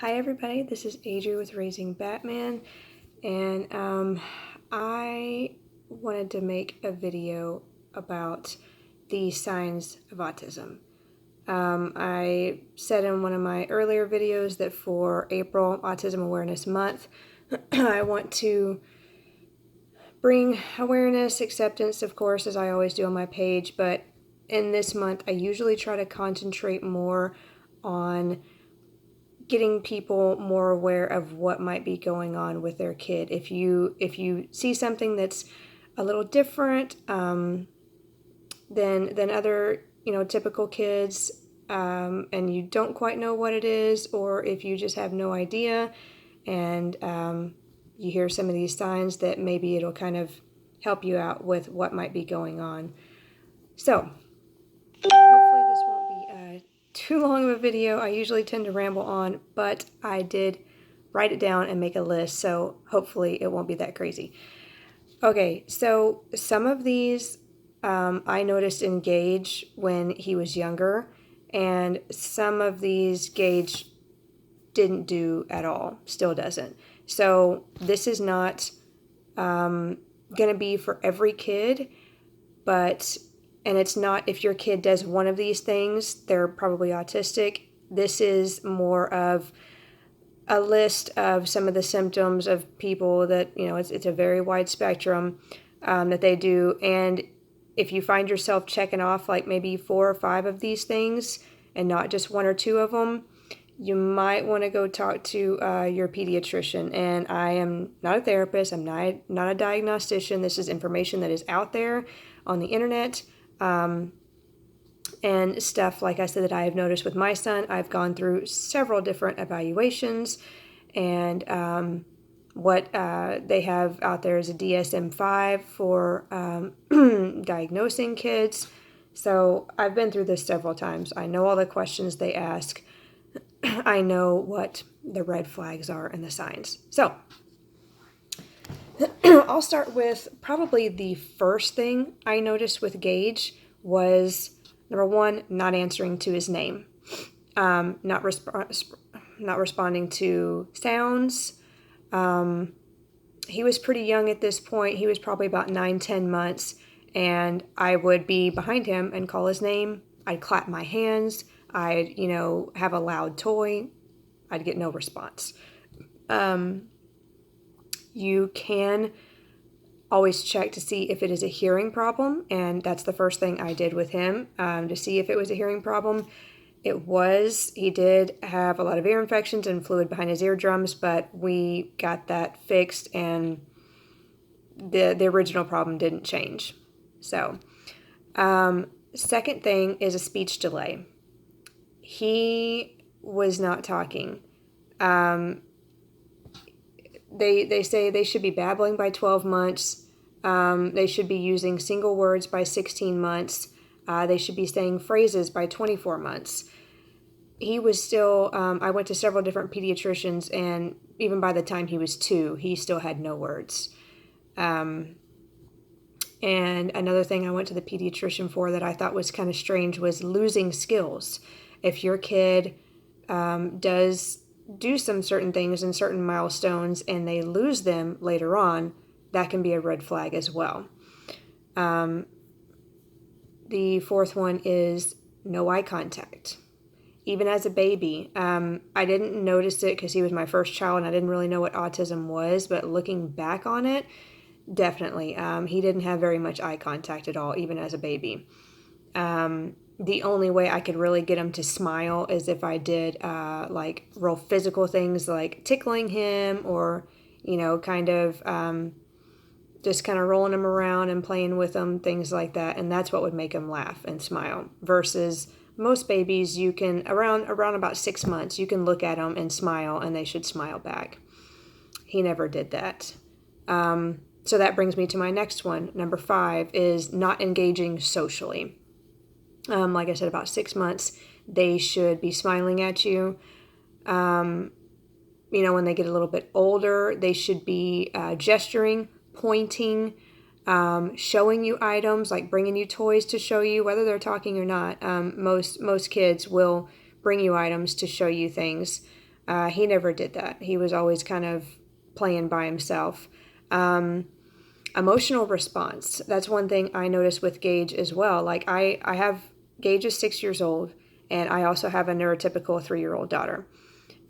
Hi everybody, this is Adri with Raising Batman, and I wanted to make a video about the signs of autism. I said in one of my earlier videos that for April, Autism Awareness Month, I want to bring awareness, acceptance, of course, as I always do on my page, but in this month I usually try to concentrate more on getting people more aware of what might be going on with their kid. If you see something that's a little different than other typical kids, and you don't quite know what it is, or if you just have no idea, and you hear some of these signs, that maybe it'll kind of help you out with what might be going on. So hopefully this won't be too long of a video. I usually tend to ramble on, but I did write it down and make a list, so hopefully it won't be that crazy. Okay, so some of these I noticed in Gage when he was younger, and some of these Gage didn't do at all, still doesn't. So this is not going to be for every kid, and it's not if your kid does one of these things, they're probably autistic. This is more of a list of some of the symptoms of people that, it's a very wide spectrum that they do. And if you find yourself checking off like maybe 4 or 5 of these things and not just 1 or 2 of them, you might want to go talk to your pediatrician. And I am not a therapist. I'm not a diagnostician. This is information that is out there on the internet. And stuff, like I said, that I have noticed with my son. I've gone through several different evaluations, and what they have out there is a DSM-5 for diagnosing kids. So I've been through this several times. I know all the questions they ask. I know what the red flags are and the signs. So I'll start with probably the first thing I noticed with Gage was, number 1, not answering to his name, not responding to sounds. He was pretty young at this point. He was probably about 9-10 months, and I would be behind him and call his name. I'd clap my hands. I'd, have a loud toy. I'd get no response. You can always check to see if it is a hearing problem, and that's the first thing I did with him, to see if it was a hearing problem. It was. He did have a lot of ear infections and fluid behind his eardrums, but we got that fixed, and the original problem didn't change. So, second thing is a speech delay. He was not talking. They say they should be babbling by 12 months. They should be using single words by 16 months. They should be saying phrases by 24 months. He was still, I went to several different pediatricians, and even by the time he was 2, he still had no words. And another thing I went to the pediatrician for that I thought was kind of strange was losing skills. If your kid does do some certain things and certain milestones and they lose them later on, that can be a red flag as well. The fourth one is no eye contact. Even as a baby, I didn't notice it because he was my first child and I didn't really know what autism was, but looking back on it, definitely, he didn't have very much eye contact at all, even as a baby. The only way I could really get him to smile is if I did like real physical things like tickling him, or just kind of rolling him around and playing with him, things like that, and that's what would make him laugh and smile. Versus most babies, you can around about 6 months, you can look at them and smile, and they should smile back. He never did that. So that brings me to my next one. Number 5 is not engaging socially. Like I said, about 6 months, they should be smiling at you. When they get a little bit older, they should be gesturing, pointing, showing you items, like bringing you toys to show you, whether they're talking or not. Most kids will bring you items to show you things. He never did that. He was always kind of playing by himself. Emotional response. That's one thing I noticed with Gage as well. Like I have, Gage is 6 years old, and I also have a neurotypical 3-year-old daughter.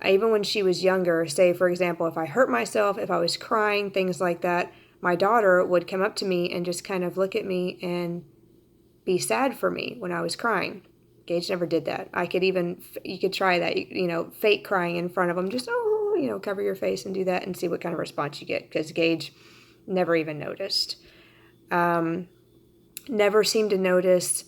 Even when she was younger, say for example, if I hurt myself, if I was crying, things like that, my daughter would come up to me and just kind of look at me and be sad for me when I was crying. Gage never did that. You could try that, fake crying in front of him, just, cover your face and do that and see what kind of response you get, because Gage never even noticed. Never seemed to notice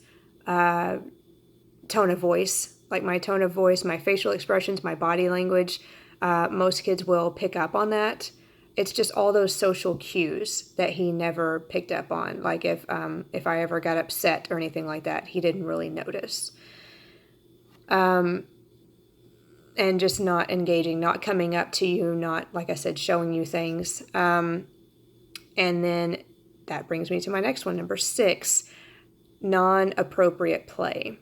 tone of voice, like my tone of voice, my facial expressions, my body language. Most kids will pick up on that. It's just all those social cues that he never picked up on. Like if I ever got upset or anything like that, he didn't really notice. And just not engaging, not coming up to you, not, like I said, showing you things. And then that brings me to my next one, number 6, non-appropriate play,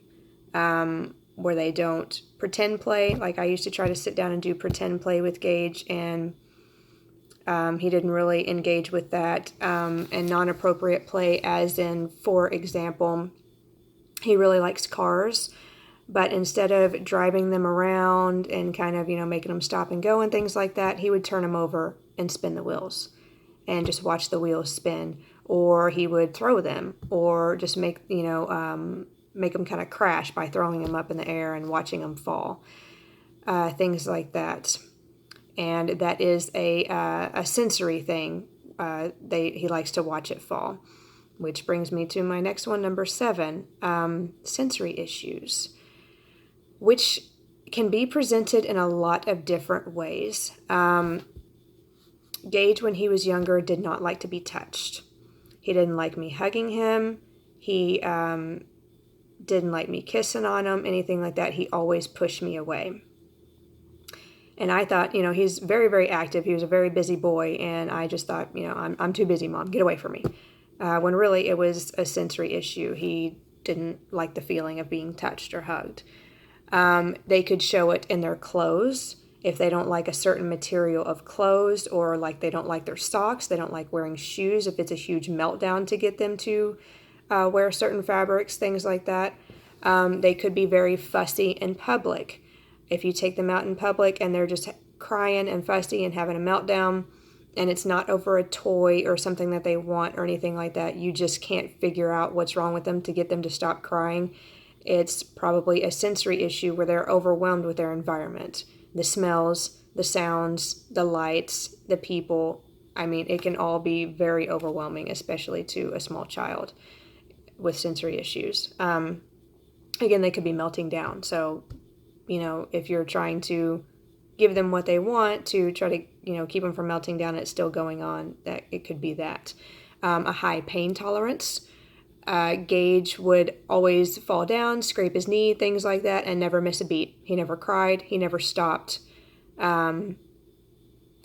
where they don't pretend play. Like I used to try to sit down and do pretend play with Gage, and he didn't really engage with that. And non-appropriate play, as in, for example, he really likes cars, but instead of driving them around and kind of, making them stop and go and things like that, he would turn them over and spin the wheels and just watch the wheels spin. Or he would throw them, or just make them kind of crash by throwing them up in the air and watching them fall. Things like that. And that is a sensory thing. He likes to watch it fall. Which brings me to my next one, number 7, sensory issues, which can be presented in a lot of different ways. Gage, when he was younger, did not like to be touched. He didn't like me hugging him. He didn't like me kissing on him, anything like that. He always pushed me away. And I thought, he's very, very active. He was a very busy boy, and I just thought, I'm too busy, Mom. Get away from me. When really it was a sensory issue. He didn't like the feeling of being touched or hugged. They could show it in their clothes. If they don't like a certain material of clothes, or like they don't like their socks, they don't like wearing shoes, if it's a huge meltdown to get them to wear certain fabrics, things like that. They could be very fussy in public. If you take them out in public and they're just crying and fussy and having a meltdown, and it's not over a toy or something that they want or anything like that, you just can't figure out what's wrong with them to get them to stop crying. It's probably a sensory issue where they're overwhelmed with their environment. The smells, the sounds, the lights, the people. I mean, it can all be very overwhelming, especially to a small child with sensory issues. Again, they could be melting down. So, if you're trying to give them what they want to try to, keep them from melting down, it's still going on, that it could be that. A high pain tolerance. Gage would always fall down, scrape his knee, things like that, and never miss a beat. He never cried. He never stopped. He'd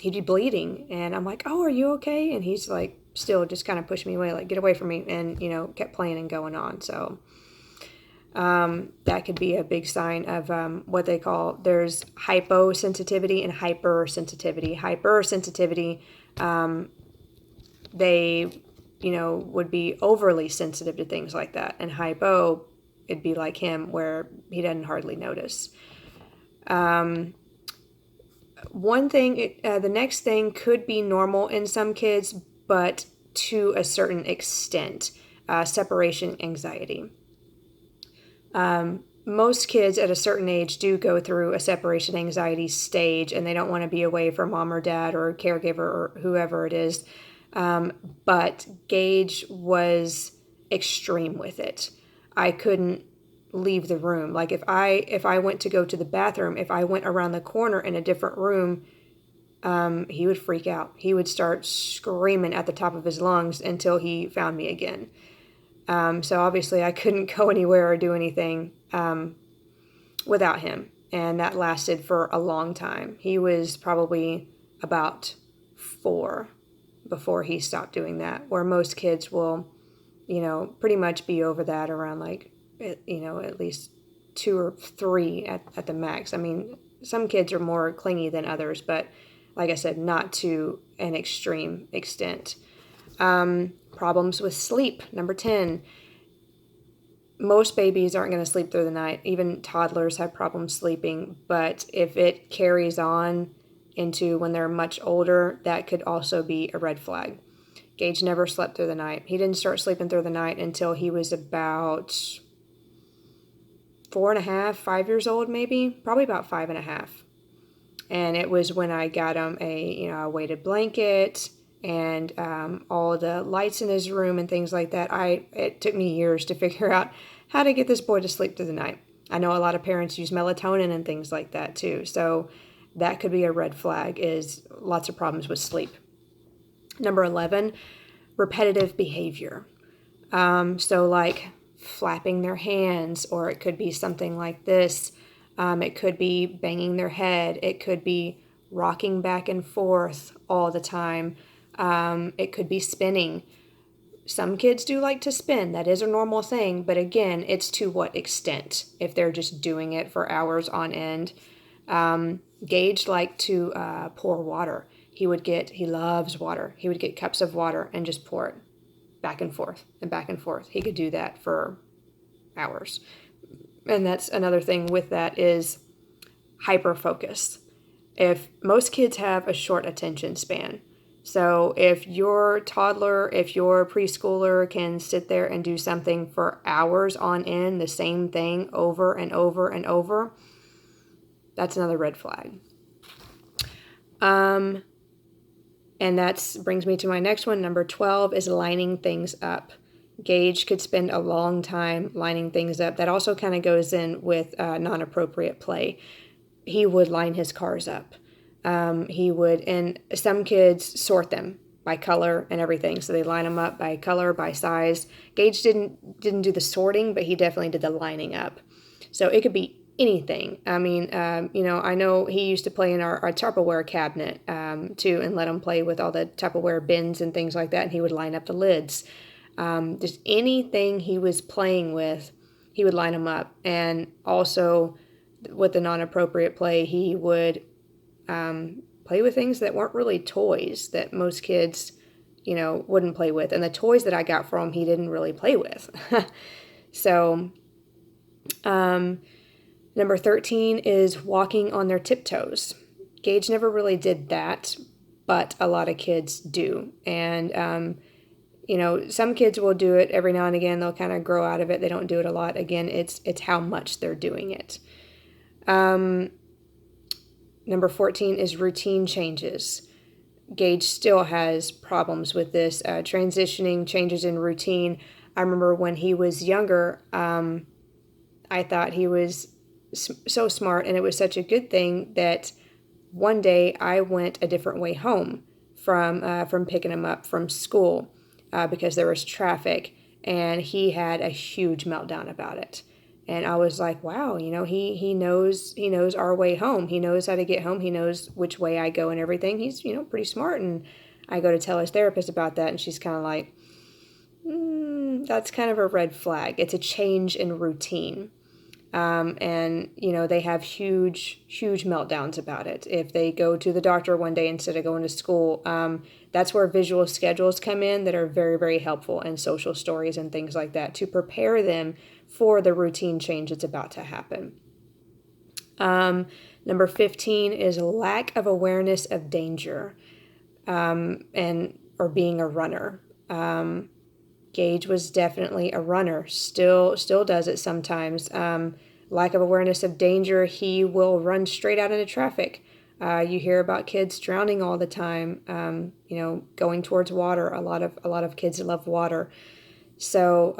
be bleeding, and I'm like, "Oh, are you okay?" And he's like, still just kind of pushed me away, like, "Get away from me," and, kept playing and going on. So that could be a big sign of what they call, there's hyposensitivity and hypersensitivity. Hypersensitivity, they would be overly sensitive to things like that. And hypo, it'd be like him, where he doesn't hardly notice. One thing, the next thing could be normal in some kids, but to a certain extent, separation anxiety. Most kids at a certain age do go through a separation anxiety stage, and they don't want to be away from mom or dad or caregiver or whoever it is. But Gage was extreme with it. I couldn't leave the room. Like if I went to go to the bathroom, if I went around the corner in a different room, he would freak out. He would start screaming at the top of his lungs until he found me again. So obviously I couldn't go anywhere or do anything without him. And that lasted for a long time. He was probably about 4 before he stopped doing that, where most kids will, pretty much be over that around at least 2 or 3 at the max. I mean, some kids are more clingy than others, but like I said, not to an extreme extent. Problems with sleep. Number 10. Most babies aren't going to sleep through the night. Even toddlers have problems sleeping. But if it carries on into when they're much older, that could also be a red flag. Gage never slept through the night. He didn't start sleeping through the night until he was about 4.5, 5 years old, maybe. Probably about 5.5. And it was when I got him a weighted blanket and all the lights in his room and things like that. It took me years to figure out how to get this boy to sleep through the night. I know a lot of parents use melatonin and things like that too. So that could be a red flag, is lots of problems with sleep. Number 11, repetitive behavior. So like flapping their hands, or it could be something like this. It could be banging their head. It could be rocking back and forth all the time. It could be spinning. Some kids do like to spin. That is a normal thing. But again, it's to what extent? If they're just doing it for hours on end. Gage liked to pour water. He loves water. He would get cups of water and just pour it back and forth and back and forth. He could do that for hours. And that's another thing with that is hyper-focus. If most kids have a short attention span. So if your toddler, if your preschooler can sit there and do something for hours on end, the same thing over and over and over, that's another red flag. And that brings me to my next one. Number 12 is lining things up. Gage could spend a long time lining things up. That also kind of goes in with non-appropriate play. He would line his cars up. And some kids sort them by color and everything. So they line them up by color, by size. Gage didn't do the sorting, but he definitely did the lining up. So it could be anything. I mean, I know he used to play in our Tupperware cabinet too, and let him play with all the Tupperware bins and things like that. And he would line up the lids. Just anything he was playing with, he would line them up. And also with the non-appropriate play, he would play with things that weren't really toys that most kids, wouldn't play with. And the toys that I got for him, he didn't really play with. So, number 13 is walking on their tiptoes. Gage never really did that, but a lot of kids do. And, some kids will do it every now and again. They'll kind of grow out of it. They don't do it a lot. Again, it's how much they're doing it. Number 14 is routine changes. Gage still has problems with this, transitioning, changes in routine. I remember when he was younger, I thought he was so smart, and it was such a good thing that one day I went a different way home from picking him up from school because there was traffic, and he had a huge meltdown about it. And I was like, wow, he knows our way home. He knows how to get home. He knows which way I go and everything. He's, pretty smart. And I go to tell his therapist about that, and she's kind of like, that's kind of a red flag. It's a change in routine. And they have huge meltdowns about it. If they go to the doctor one day instead of going to school, that's where visual schedules come in that are very, very helpful, and social stories and things like that to prepare them for the routine change that's about to happen. Number 15 is lack of awareness of danger, or being a runner. Gage was definitely a runner, still does it sometimes. Lack of awareness of danger, he will run straight out into traffic. You hear about kids drowning all the time, going towards water. A lot of kids love water. So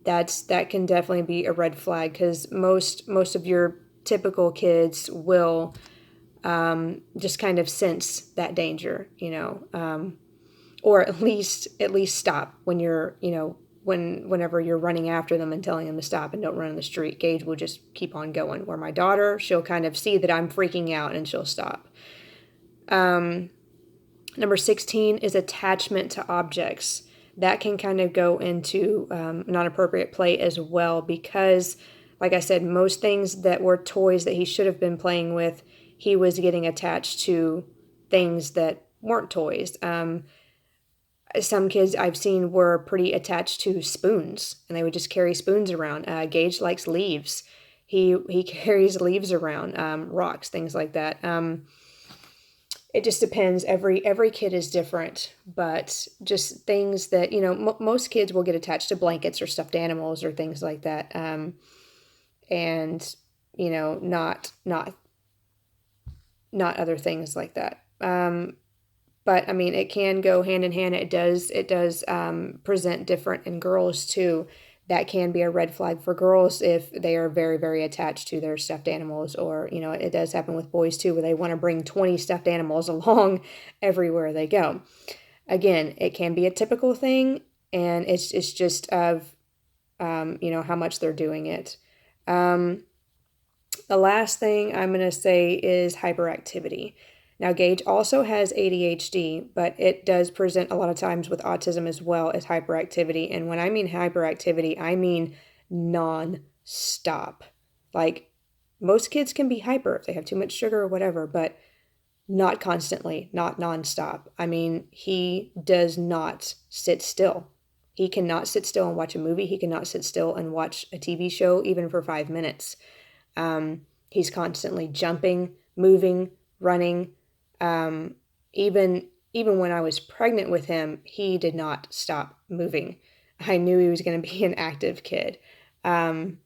that can definitely be a red flag, because most of your typical kids will just kind of sense that danger, or at least stop when you're, whenever you're running after them and telling them to stop and don't run in the street. Gage will just keep on going. Where my daughter, she'll kind of see that I'm freaking out and she'll stop. Number 16 is attachment to objects. That can kind of go into non-appropriate play as well, because like I said, most things that were toys that he should have been playing with, he was getting attached to things that weren't toys. Some kids I've seen were pretty attached to spoons, and they would just carry spoons around. Gage likes leaves. He carries leaves around, rocks, things like that. It just depends. Every kid is different, but just things that, most kids will get attached to blankets or stuffed animals or things like that. And not other things like that. But I mean, it can go hand in hand. It does present different in girls too. That can be a red flag for girls if they are very, very attached to their stuffed animals, or, it does happen with boys too, where they want to bring 20 stuffed animals along everywhere they go. Again, it can be a typical thing, and it's just of, how much they're doing it. The last thing I'm going to say is hyperactivity. Now, Gage also has ADHD, but it does present a lot of times with autism as well as hyperactivity. And when I mean hyperactivity, I mean non-stop. Like, most kids can be hyper if they have too much sugar or whatever, but not constantly, not non-stop. I mean, he does not sit still. He cannot sit still and watch a movie. He cannot sit still and watch a TV show, even for 5 minutes. He's constantly jumping, moving, running. Even when I was pregnant with him, he did not stop moving. I knew he was going to be an active kid. And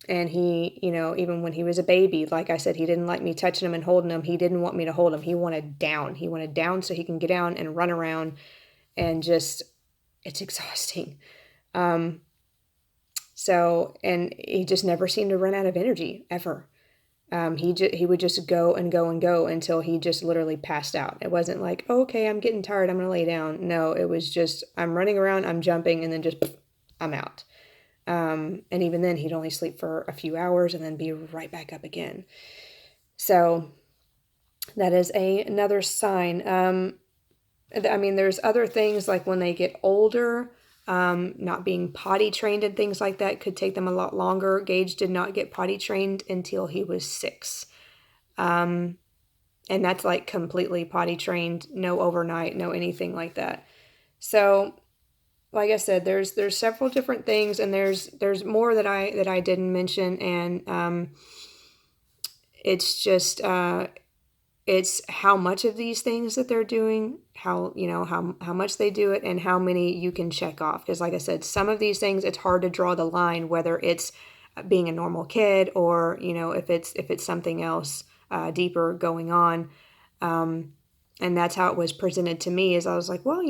he, even when he was a baby, like I said, he didn't like me touching him and holding him. He didn't want me to hold him. He wanted down. He wanted down so he can get down and run around, and just, it's exhausting. So, and he just never seemed to run out of energy, ever. He would just go and go and go until he just literally passed out. It wasn't like, oh, okay, I'm getting tired, I'm going to lay down. No, it was just, I'm running around, I'm jumping, and then just, I'm out. And even then, he'd only sleep for a few hours and then be right back up again. So that is another sign. I mean, there's other things like when they get older, not being potty trained and things like that could take them a lot longer. Gage did not get potty trained until he was 6. And that's like completely potty trained, no overnight, no anything like that. So, like I said, there's several different things, and there's more that I didn't mention, and it's just it's how much of these things that they're doing, how much they do it, and how many you can check off. Because like I said, some of these things, it's hard to draw the line, whether it's being a normal kid or, if it's something else deeper going on. And that's how it was presented to me, is I was like, well,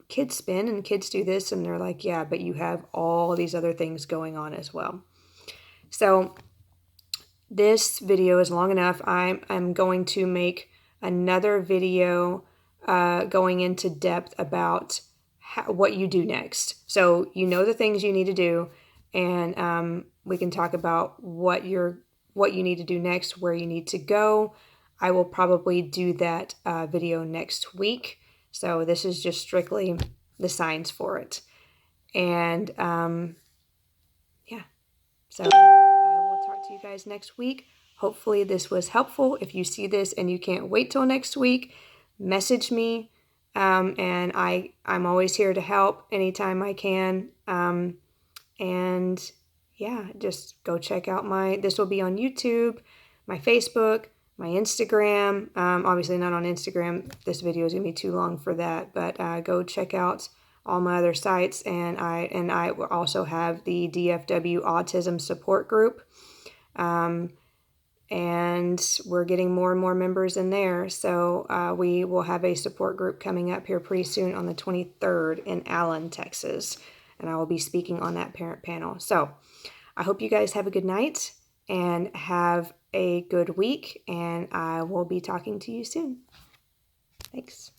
kids spin and kids do this. And they're like, yeah, but you have all these other things going on as well. So this video is long enough. I'm going to make another video going into depth about what you do next. So the things you need to do, and we can talk about what you need to do next, where you need to go. I will probably do that video next week. So this is just strictly the signs for it. And yeah, so talk to you guys next week. Hopefully this was helpful. If you see this and you can't wait till next week, message me. And I'm always here to help anytime I can. And yeah, just go check out this will be on YouTube, my Facebook, my Instagram. Obviously not on Instagram. This video is going to be too long for that, but go check out all my other sites, and I also have the DFW Autism Support Group, and we're getting more and more members in there. So we will have a support group coming up here pretty soon on the 23rd in Allen, Texas, and I will be speaking on that parent panel. So I hope you guys have a good night and have a good week, and I will be talking to you soon. Thanks.